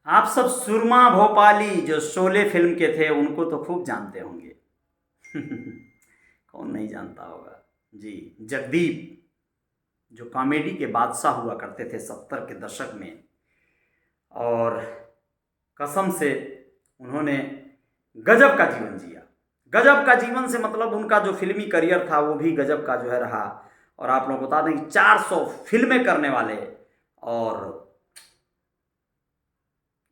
आप सब सुरमा भोपाली जो शोले फिल्म के थे उनको तो खूब जानते होंगे। कौन नहीं जानता होगा। जी, जगदीप जो कॉमेडी के बादशाह हुआ करते थे 70 के दशक में। और कसम से उन्होंने गजब का जीवन जिया। गजब का जीवन से मतलब उनका जो फिल्मी करियर था वो भी गजब का जो है रहा। और आप लोग बता दें कि 400 फिल्में करने वाले और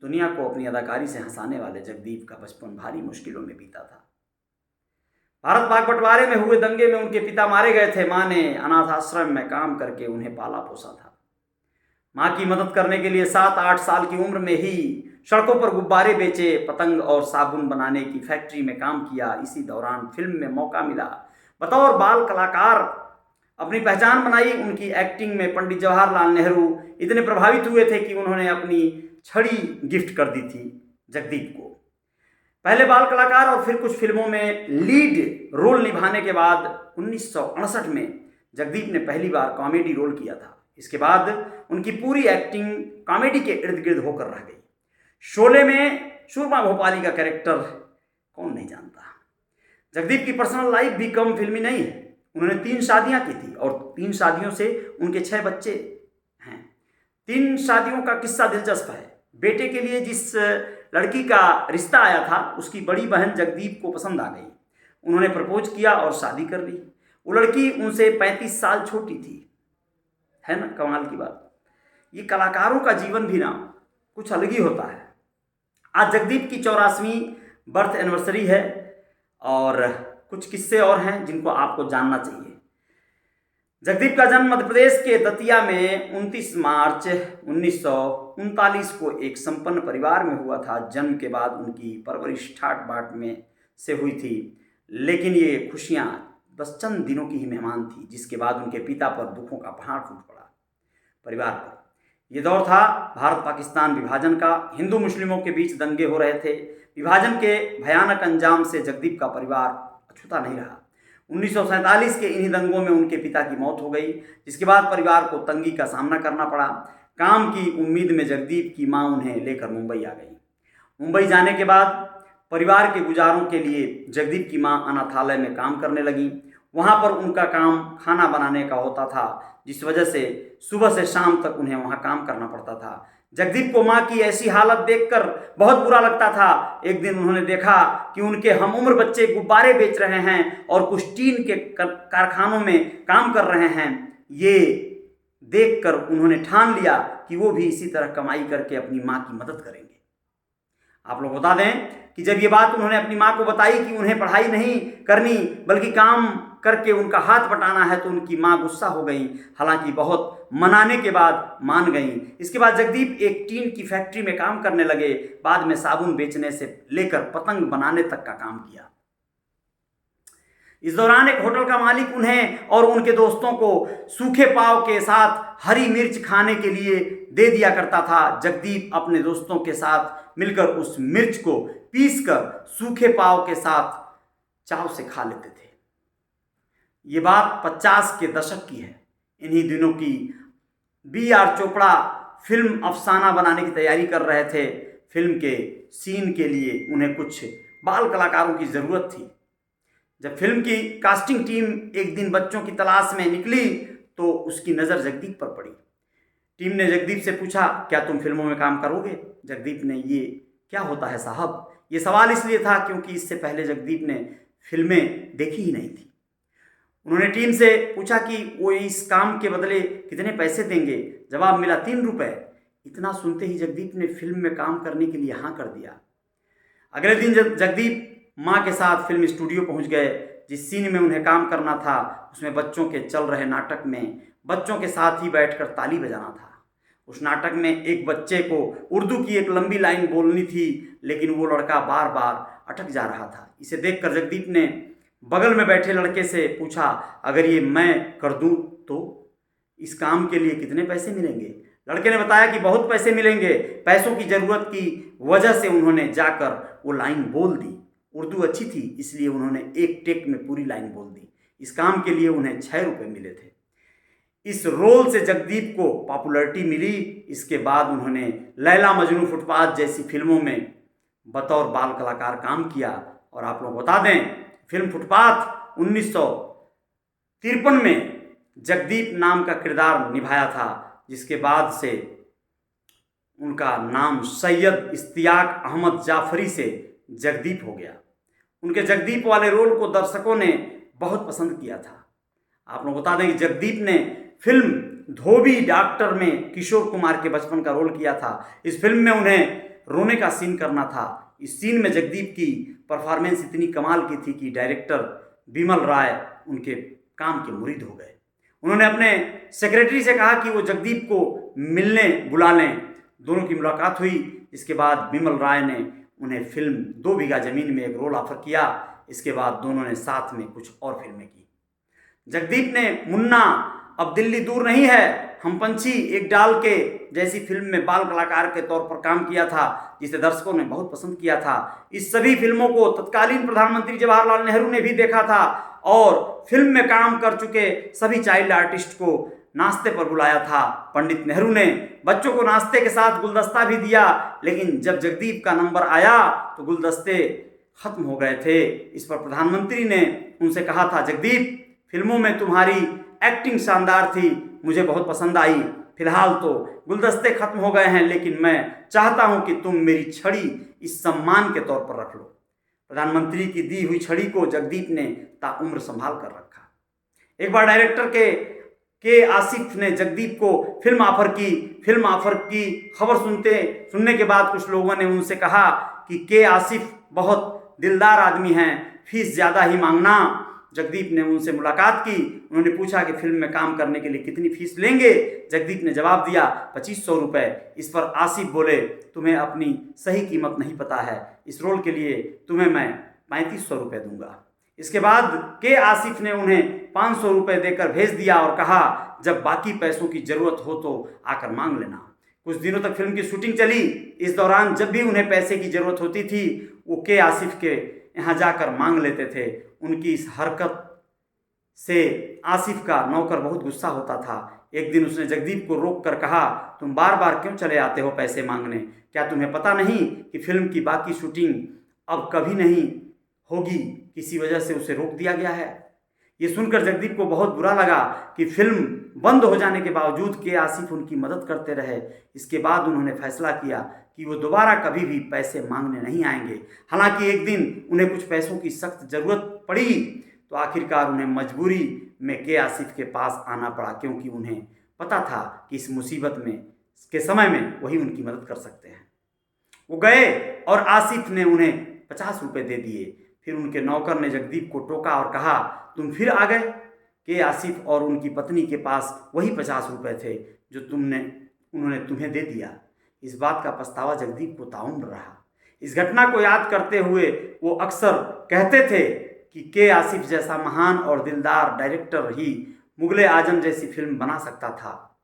दुनिया को अपनी अदाकारी से हंसाने वाले जगदीप का बचपन भारी मुश्किलों में बीता था। भारत पाक बंटवारे में हुए दंगे में उनके पिता मारे गए थे। मां ने अनाथ आश्रम में काम करके उन्हें पाला पोसा था। मां की मदद करने के लिए 7-8 साल की उम्र में ही सड़कों पर गुब्बारे बेचे, पतंग और साबुन बनाने की फैक्ट्री में काम किया। इसी दौरान फिल्म में मौका मिला। बतौर बाल कलाकार अपनी पहचान बनाई। उनकी एक्टिंग में पंडित जवाहरलाल नेहरू इतने प्रभावित हुए थे कि उन्होंने अपनी छड़ी गिफ्ट कर दी थी जगदीप को। पहले बाल कलाकार और फिर कुछ फिल्मों में लीड रोल निभाने के बाद 1968 में जगदीप ने पहली बार कॉमेडी रोल किया था। इसके बाद उनकी पूरी एक्टिंग कॉमेडी के इर्द गिर्द होकर रह गई। शोले में सुरमा भोपाली का कैरेक्टर कौन नहीं जानता। जगदीप की पर्सनल लाइफ भी कम फिल्मी नहीं है। उन्होंने 3 शादियां की थी और 3 शादियों से उनके 6 बच्चे हैं। 3 शादियों का किस्सा दिलचस्प है। बेटे के लिए जिस लड़की का रिश्ता आया था उसकी बड़ी बहन जगदीप को पसंद आ गई। उन्होंने प्रपोज किया और शादी कर ली। वो लड़की उनसे 35 साल छोटी थी। है ना कमाल की बात। ये कलाकारों का जीवन भी ना कुछ अलग ही होता है। आज जगदीप की 84वीं बर्थ एनिवर्सरी है और कुछ किस्से और हैं जिनको आपको जानना चाहिए। जगदीप का जन्म मध्य प्रदेश के दतिया में 29 मार्च 1939 को एक संपन्न परिवार में हुआ था। जन्म के बाद उनकी परवरिश ठाट बाट में से हुई थी, लेकिन ये खुशियां बस चंद दिनों की ही मेहमान थी, जिसके बाद उनके पिता पर दुखों का पहाड़ टूट पड़ा परिवार पर। यह दौर था भारत पाकिस्तान विभाजन का। हिंदू मुस्लिमों के बीच दंगे हो रहे थे। विभाजन के भयानक अंजाम से जगदीप का परिवार अछूता नहीं रहा। 1947 के इन्हीं दंगों में उनके पिता की मौत हो गई, जिसके बाद परिवार को तंगी का सामना करना पड़ा। काम की उम्मीद में जगदीप की मां उन्हें लेकर मुंबई आ गई। मुंबई जाने के बाद परिवार के गुजारों के लिए जगदीप की मां अनाथालय में काम करने लगी। वहां पर उनका काम खाना बनाने का होता था, जिस वजह से सुबह से शाम तक उन्हें वहां काम करना पड़ता था। जगदीप को मां की ऐसी हालत देखकर बहुत बुरा लगता था। एक दिन उन्होंने देखा कि उनके हमउम्र बच्चे गुब्बारे बेच रहे हैं और कुछ टीन के कारखानों में काम कर रहे हैं। ये देखकर उन्होंने ठान लिया कि वो भी इसी तरह कमाई करके अपनी मां की मदद करेंगे। आप लोग बता दें कि जब ये बात उन्होंने अपनी मां को बताई कि उन्हें पढ़ाई नहीं करनी बल्कि काम करके उनका हाथ बटाना है, तो उनकी मां गुस्सा हो गई। हालांकि बहुत मनाने के बाद मान गई। इसके बाद जगदीप एक टीन की फैक्ट्री में काम करने लगे। बाद में साबुन बेचने से लेकर पतंग बनाने तक का काम किया। इस दौरान एक होटल का मालिक उन्हें और उनके दोस्तों को सूखे पाव के साथ हरी मिर्च खाने के लिए दे दिया करता था। जगदीप अपने दोस्तों के साथ मिलकर उस मिर्च को पीसकर सूखे पाव के साथ चाव से खा लेते थे। ये बात 50 के दशक की है। इन्हीं दिनों की B.R. चोपड़ा फिल्म अफसाना बनाने की तैयारी कर रहे थे। फिल्म के सीन के लिए उन्हें कुछ बाल कलाकारों की ज़रूरत थी। जब फिल्म की कास्टिंग टीम एक दिन बच्चों की तलाश में निकली तो उसकी नज़र जगदीप पर पड़ी। टीम ने जगदीप से पूछा, क्या तुम फिल्मों में काम करोगे? जगदीप ने, ये क्या होता है साहब? ये सवाल इसलिए था क्योंकि इससे पहले जगदीप ने फिल्में देखी ही नहीं थी। उन्होंने टीम से पूछा कि वो इस काम के बदले कितने पैसे देंगे। जवाब मिला 3 रुपए। इतना सुनते ही जगदीप ने फिल्म में काम करने के लिए हाँ कर दिया। अगले दिन जगदीप मां के साथ फिल्म स्टूडियो पहुंच गए। जिस सीन में उन्हें काम करना था उसमें बच्चों के चल रहे नाटक में बच्चों के साथ ही बैठकर ताली बजाना था। उस नाटक में एक बच्चे को उर्दू की एक लंबी लाइन बोलनी थी, लेकिन वो लड़का बार बार अटक जा रहा था। इसे देखकर जगदीप ने बगल में बैठे लड़के से पूछा, अगर ये मैं कर दूं तो इस काम के लिए कितने पैसे मिलेंगे? लड़के ने बताया कि बहुत पैसे मिलेंगे। पैसों की ज़रूरत की वजह से उन्होंने जाकर वो लाइन बोल दी। उर्दू अच्छी थी इसलिए उन्होंने एक टेक में पूरी लाइन बोल दी। इस काम के लिए उन्हें 6 रुपये मिले थे। इस रोल से जगदीप को पॉपुलैरिटी मिली। इसके बाद उन्होंने लैला मजनू, फुटपाथ जैसी फिल्मों में बतौर बाल कलाकार काम किया। और आप लोग बता दें, फिल्म फुटपाथ 1953 में जगदीप नाम का किरदार निभाया था, जिसके बाद से उनका नाम सैयद इश्तियाक अहमद जाफरी से जगदीप हो गया। उनके जगदीप वाले रोल को दर्शकों ने बहुत पसंद किया था। आप लोग बता दें कि जगदीप ने फिल्म धोबी डॉक्टर में किशोर कुमार के बचपन का रोल किया था। इस फिल्म में उन्हें रोने का सीन करना था। इस सीन में जगदीप की परफॉर्मेंस इतनी कमाल की थी कि डायरेक्टर बिमल राय उनके काम के मुरीद हो गए। उन्होंने अपने सेक्रेटरी से कहा कि वो जगदीप को मिलने बुला लें। दोनों की मुलाकात हुई। इसके बाद बिमल राय ने उन्हें फिल्म 2 बीघा ज़मीन में एक रोल ऑफर किया। इसके बाद दोनों ने साथ में कुछ और फिल्में की। जगदीप ने मुन्ना, अब दिल्ली दूर नहीं है, हम पंछी, एक डाल के जैसी फिल्म में बाल कलाकार के तौर पर काम किया था, जिसे दर्शकों ने बहुत पसंद किया था। इस सभी फिल्मों को तत्कालीन प्रधानमंत्री जवाहरलाल नेहरू ने भी देखा था और फिल्म में काम कर चुके सभी चाइल्ड आर्टिस्ट को नाश्ते पर बुलाया था। पंडित नेहरू ने बच्चों को नाश्ते के साथ गुलदस्ता भी दिया, लेकिन जब जगदीप का नंबर आया तो गुलदस्ते खत्म हो गए थे। इस पर प्रधानमंत्री ने उनसे कहा था, जगदीप, फिल्मों में तुम्हारी एक्टिंग शानदार थी, मुझे बहुत पसंद आई। फिलहाल तो गुलदस्ते खत्म हो गए हैं, लेकिन मैं चाहता हूं कि तुम मेरी छड़ी इस सम्मान के तौर पर रख लो। प्रधानमंत्री की दी हुई छड़ी को जगदीप ने ताउम्र संभाल कर रखा। एक बार डायरेक्टर के आसिफ ने जगदीप को फिल्म ऑफर की। फिल्म ऑफर की खबर सुनने के बाद कुछ लोगों ने उनसे कहा कि के आसिफ बहुत दिलदार आदमी हैं, फीस ज़्यादा ही मांगना। जगदीप ने उनसे मुलाकात की। उन्होंने पूछा कि फिल्म में काम करने के लिए कितनी फीस लेंगे। जगदीप ने जवाब दिया, 2500 रुपये। इस पर आसिफ बोले, तुम्हें अपनी सही कीमत नहीं पता है, इस रोल के लिए तुम्हें मैं 3500 रुपये दूंगा। इसके बाद के आसिफ ने उन्हें 500 रुपये देकर भेज दिया और कहा, जब बाकी पैसों की ज़रूरत हो तो आकर मांग लेना। कुछ दिनों तक फिल्म की शूटिंग चली। इस दौरान जब भी उन्हें पैसे की ज़रूरत होती थी, वो के आसिफ के यहाँ जाकर मांग लेते थे। उनकी इस हरकत से आसिफ का नौकर बहुत गुस्सा होता था। एक दिन उसने जगदीप को रोक कर कहा, तुम बार बार क्यों चले आते हो पैसे मांगने? क्या तुम्हें पता नहीं कि फिल्म की बाकी शूटिंग अब कभी नहीं होगी? किसी वजह से उसे रोक दिया गया है। ये सुनकर जगदीप को बहुत बुरा लगा कि फिल्म बंद हो जाने के बावजूद के आसिफ उनकी मदद करते रहे। इसके बाद उन्होंने फैसला किया कि वो दोबारा कभी भी पैसे मांगने नहीं आएंगे। हालांकि एक दिन उन्हें कुछ पैसों की सख्त ज़रूरत पड़ी तो आखिरकार उन्हें मजबूरी में के आसिफ के पास आना पड़ा, क्योंकि उन्हें पता था कि इस मुसीबत में के समय में वही उनकी मदद कर सकते हैं। वो गए और आसिफ ने उन्हें 50 रुपये दे दिए। फिर उनके नौकर ने जगदीप को टोका और कहा, तुम फिर आ गए? के आसिफ और उनकी पत्नी के पास वही 50 रुपये थे जो उन्होंने तुम्हें दे दिया। इस बात का पछतावा जगदीप को ताउम्र रहा। इस घटना को याद करते हुए वो अक्सर कहते थे कि के आसिफ जैसा महान और दिलदार डायरेक्टर ही मुगले आजम जैसी फिल्म बना सकता था।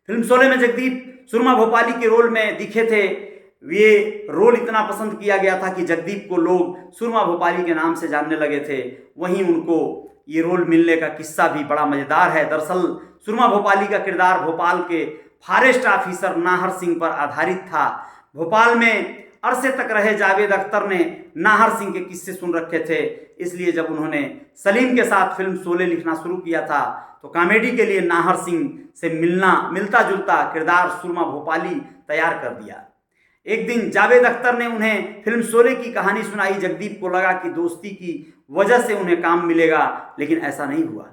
फिल्म शोले में जगदीप सुरमा भोपाली के रोल में दिखे थे। ये रोल इतना पसंद किया गया था कि जगदीप को लोग सुरमा भोपाली के नाम से जानने लगे थे। वहीं उनको ये रोल मिलने का किस्सा भी बड़ा मज़ेदार है। दरअसल सुरमा भोपाली का किरदार भोपाल के फॉरेस्ट ऑफिसर नाहर सिंह पर आधारित था। भोपाल में अरसे तक रहे जावेद अख्तर ने नाहर सिंह के किस्से सुन रखे थे, इसलिए जब उन्होंने सलीम के साथ फिल्म शोले लिखना शुरू किया था तो कॉमेडी के लिए नाहर सिंह से मिलता जुलता किरदार सुरमा भोपाली तैयार कर दिया। एक दिन जावेद अख्तर ने उन्हें फिल्म शोले की कहानी सुनाई। जगदीप को लगा कि दोस्ती की वजह से उन्हें काम मिलेगा, लेकिन ऐसा नहीं हुआ।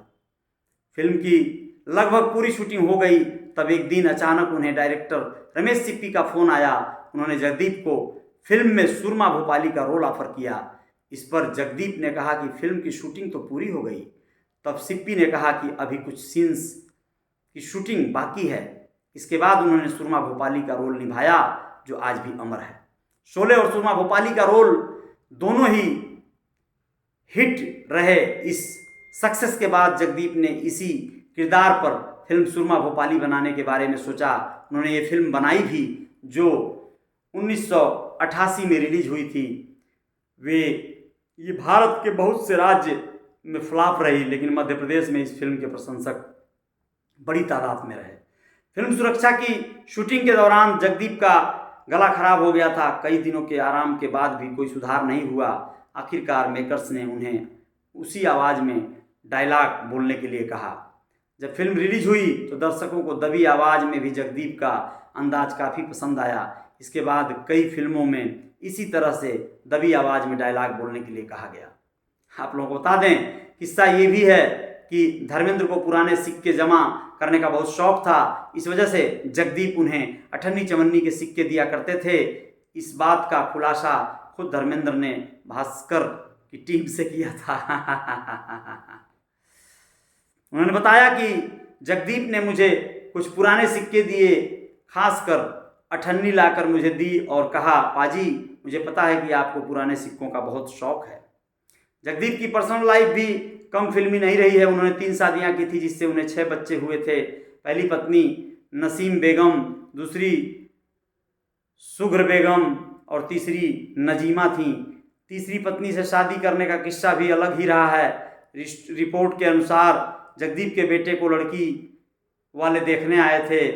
फिल्म की लगभग पूरी शूटिंग हो गई। तब एक दिन अचानक उन्हें डायरेक्टर रमेश सिप्पी का फ़ोन आया। उन्होंने जगदीप को फिल्म में सुरमा भोपाली का रोल ऑफर किया। इस पर जगदीप ने कहा कि फिल्म की शूटिंग तो पूरी हो गई। तब सिप्पी ने कहा कि अभी कुछ सीन्स की शूटिंग बाकी है। इसके बाद उन्होंने सुरमा भोपाली का रोल निभाया, जो आज भी अमर है। शोले और सुरमा भोपाली का रोल दोनों ही हिट रहे। इस सक्सेस के बाद जगदीप ने इसी किरदार पर फिल्म सुरमा भोपाली बनाने के बारे में सोचा। उन्होंने ये फिल्म बनाई भी, जो 1988 में रिलीज हुई थी। ये भारत के बहुत से राज्य में फ्लॉप रही, लेकिन मध्य प्रदेश में इस फिल्म के प्रशंसक बड़ी तादाद में रहे। फिल्म सुरक्षा की शूटिंग के दौरान जगदीप का गला खराब हो गया था। कई दिनों के आराम के बाद भी कोई सुधार नहीं हुआ। आखिरकार मेकर्स ने उन्हें उसी आवाज़ में डायलॉग बोलने के लिए कहा। जब फिल्म रिलीज हुई तो दर्शकों को दबी आवाज़ में भी जगदीप का अंदाज काफ़ी पसंद आया। इसके बाद कई फिल्मों में इसी तरह से दबी आवाज़ में डायलॉग बोलने के लिए कहा गया। आप लोगों को बता दें, किस्सा ये भी है कि धर्मेंद्र को पुराने सिक्के जमा करने का बहुत शौक था। इस वजह से जगदीप उन्हें अठन्नी चवन्नी के सिक्के दिया करते थे। इस बात का खुलासा खुद धर्मेंद्र ने भास्कर की टीम से किया था। उन्होंने बताया कि जगदीप ने मुझे कुछ पुराने सिक्के दिए, खासकर अठन्नी लाकर मुझे दी और कहा, पाजी मुझे पता है कि आपको पुराने सिक्कों का बहुत शौक है। जगदीप की पर्सनल लाइफ भी कम फिल्मी नहीं रही है। उन्होंने 3 शादियां की थी, जिससे उन्हें 6 बच्चे हुए थे। पहली पत्नी नसीम बेगम, दूसरी सुघ्र बेगम और तीसरी नजीमा थी। तीसरी पत्नी से शादी करने का किस्सा भी अलग ही रहा है। रिपोर्ट के अनुसार जगदीप के बेटे को लड़की वाले देखने आए थे,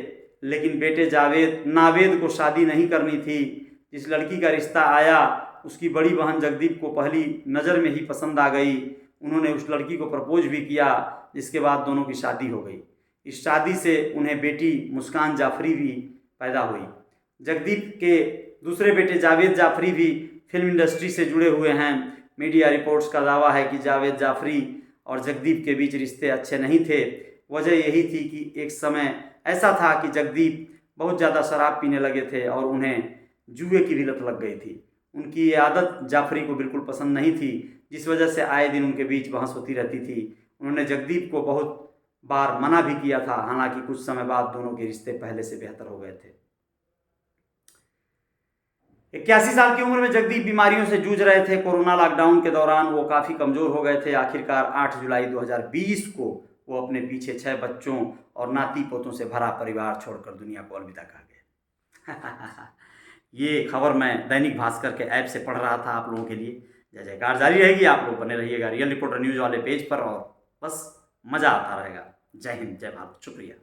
लेकिन बेटे नावेद को शादी नहीं करनी थी। जिस लड़की का रिश्ता आया उसकी बड़ी बहन जगदीप को पहली नज़र में ही पसंद आ गई। उन्होंने उस लड़की को प्रपोज भी किया, जिसके बाद दोनों की शादी हो गई। इस शादी से उन्हें बेटी मुस्कान जाफरी भी पैदा हुई। जगदीप के दूसरे बेटे जावेद जाफरी भी फिल्म इंडस्ट्री से जुड़े हुए हैं। मीडिया रिपोर्ट्स का दावा है कि जावेद जाफरी और जगदीप के बीच रिश्ते अच्छे नहीं थे। वजह यही थी कि एक समय ऐसा था कि जगदीप बहुत ज़्यादा शराब पीने लगे थे और उन्हें जुए की भी लत लग गई थी। उनकी ये आदत जाफरी को बिल्कुल पसंद नहीं थी, जिस वजह से आए दिन उनके बीच बहस होती रहती थी। उन्होंने जगदीप को बहुत बार मना भी किया था। हालांकि कुछ समय बाद दोनों के रिश्ते पहले से बेहतर हो गए थे। 81 साल की उम्र में जगदीप बीमारियों से जूझ रहे थे। कोरोना लॉकडाउन के दौरान वो काफ़ी कमज़ोर हो गए थे। आखिरकार 8 जुलाई 2020 को वो अपने पीछे 6 बच्चों और नाती पोतों से भरा परिवार छोड़कर दुनिया को अलविदा कहा गया। ये खबर मैं दैनिक भास्कर के ऐप से पढ़ रहा था आप लोगों के लिए। जय जयकार जारी रहेगी। आप लोग बने रहिएगा रियल रिपोर्टर न्यूज़ वाले पेज पर और बस मज़ा आता रहेगा। जय हिंद, जय भारत, शुक्रिया।